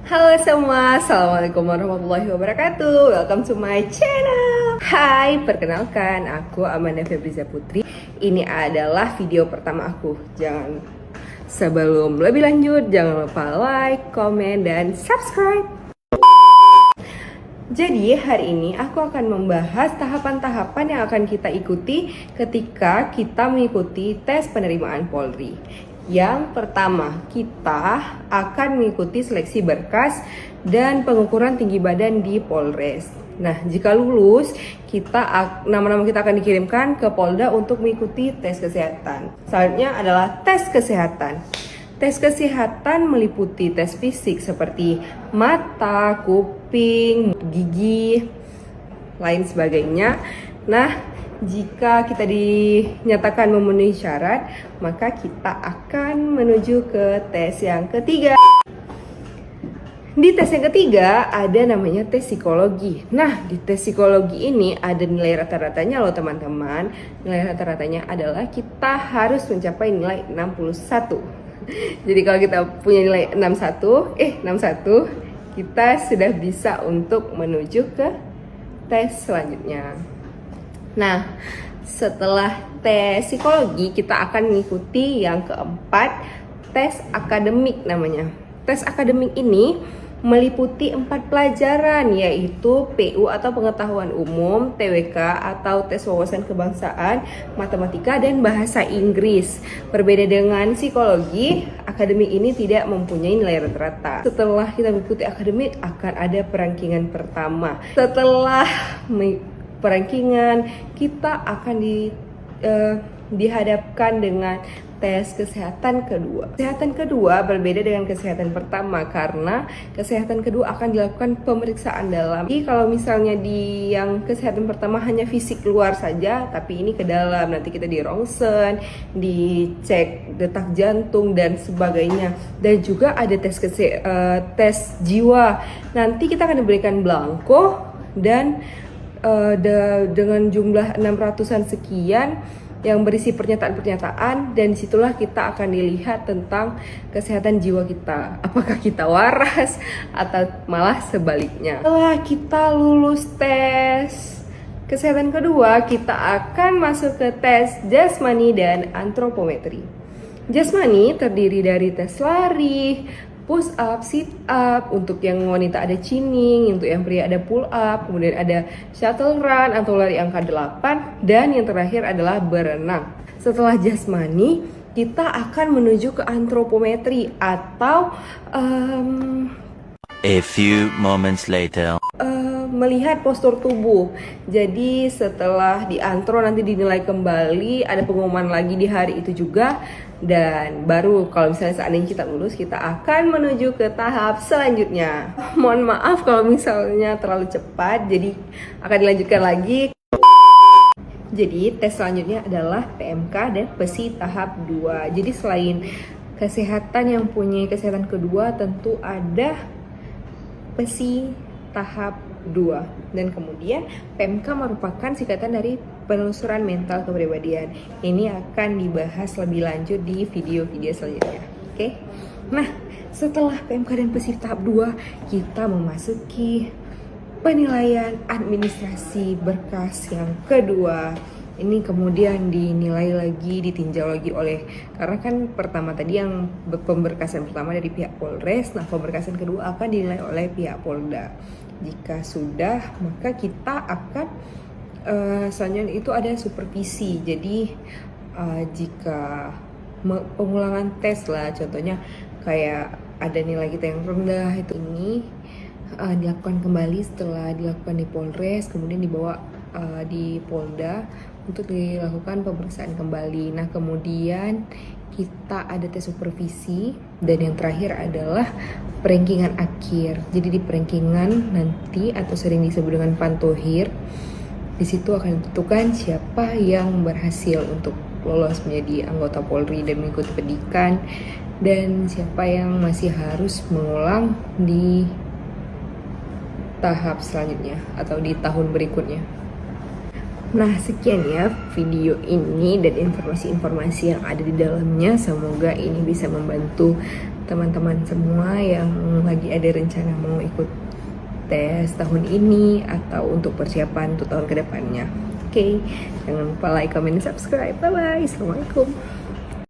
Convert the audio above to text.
Halo semua, Assalamualaikum warahmatullahi wabarakatuh. Welcome to my channel. Hai, perkenalkan aku Amanda Febriza Putri. Ini adalah video pertama aku. Sebelum lebih lanjut, jangan lupa like, komen, dan subscribe. Jadi hari ini aku akan membahas tahapan-tahapan yang akan kita ikuti ketika kita mengikuti tes penerimaan Polri. Yang pertama, kita akan mengikuti seleksi berkas dan pengukuran tinggi badan di Polres. Nah, jika lulus, nama-nama kita akan dikirimkan ke Polda untuk mengikuti tes kesehatan. Selanjutnya adalah tes kesehatan. Tes kesehatan meliputi tes fisik seperti mata, kuping, gigi, lain sebagainya. Nah, jika kita dinyatakan memenuhi syarat, maka kita akan menuju ke tes yang ketiga. Di tes yang ketiga ada namanya tes psikologi. Nah, di tes psikologi ini ada nilai rata-ratanya loh teman-teman. Nilai rata-ratanya adalah kita harus mencapai nilai 61. Jadi kalau kita punya nilai 61, kita sudah bisa untuk menuju ke tes selanjutnya. Nah, setelah tes psikologi, kita akan mengikuti yang keempat, tes akademik namanya. Tes akademik ini meliputi 4 pelajaran, yaitu PU atau pengetahuan umum, TWK atau tes wawasan kebangsaan, matematika, dan bahasa Inggris. Berbeda dengan psikologi, akademik ini tidak mempunyai nilai rata-rata. Setelah kita mengikuti akademik, akan ada perangkingan pertama. Setelah perangkingan, kita akan dihadapkan dengan tes kesehatan kedua. Kesehatan kedua berbeda dengan kesehatan pertama karena kesehatan kedua akan dilakukan pemeriksaan dalam. Jadi kalau misalnya di yang kesehatan pertama hanya fisik luar saja, tapi ini ke dalam. Nanti kita di rongsen, dicek detak jantung dan sebagainya. Dan juga ada tes jiwa. Nanti kita akan diberikan belangko dan dengan jumlah 600-an sekian yang berisi pernyataan-pernyataan, dan disitulah kita akan dilihat tentang kesehatan jiwa kita, apakah kita waras atau malah sebaliknya. Setelah kita lulus tes kesehatan kedua, kita akan masuk ke tes jasmani dan antropometri. Jasmani terdiri dari tes lari, push up, sit up. Untuk yang wanita ada chinning, untuk yang pria ada pull up, kemudian ada shuttle run atau lari angka 8, dan yang terakhir adalah berenang. Setelah jasmani, kita akan menuju ke antropometri atau a few moments later. Melihat postur tubuh. Jadi setelah diantro nanti dinilai kembali, ada pengumuman lagi di hari itu juga, dan baru kalau misalnya seandainya kita lulus, kita akan menuju ke tahap selanjutnya. Mohon maaf kalau misalnya terlalu cepat, jadi akan dilanjutkan lagi. Jadi tes selanjutnya adalah PMK dan PESI tahap 2. Jadi selain kesehatan yang punya kesehatan kedua, tentu ada PESI tahap 2, dan kemudian PMK merupakan singkatan dari penelusuran mental kepribadian. Ini akan dibahas lebih lanjut di video-video selanjutnya. Oke. Nah, setelah PMK dan PESI tahap 2, kita memasuki penilaian administrasi berkas yang kedua. Ini kemudian dinilai lagi, ditinjau lagi karena kan pertama tadi yang pemberkasan pertama dari pihak Polres, nah pemberkasan kedua akan dinilai oleh pihak Polda. Jika sudah, maka kita akan selanjutnya itu ada supervisi. Jadi jika pengulangan tes lah, contohnya kayak ada nilai kita yang rendah, itu ini dilakukan kembali setelah dilakukan di Polres, kemudian dibawa di Polda untuk dilakukan pemeriksaan kembali. Nah, kemudian kita ada tes supervisi, dan yang terakhir adalah perankingan akhir. Jadi di perankingan nanti, atau sering disebut dengan pantohir, di situ akan ditentukan siapa yang berhasil untuk lolos menjadi anggota Polri dan mengikuti pendidikan, dan siapa yang masih harus mengulang di tahap selanjutnya atau di tahun berikutnya. Nah, sekian ya video ini dan informasi-informasi yang ada di dalamnya. Semoga ini bisa membantu teman-teman semua yang lagi ada rencana mau ikut tes tahun ini atau untuk persiapan untuk tahun kedepannya. Oke, jangan lupa like, comment, dan subscribe. Bye bye. Assalamualaikum.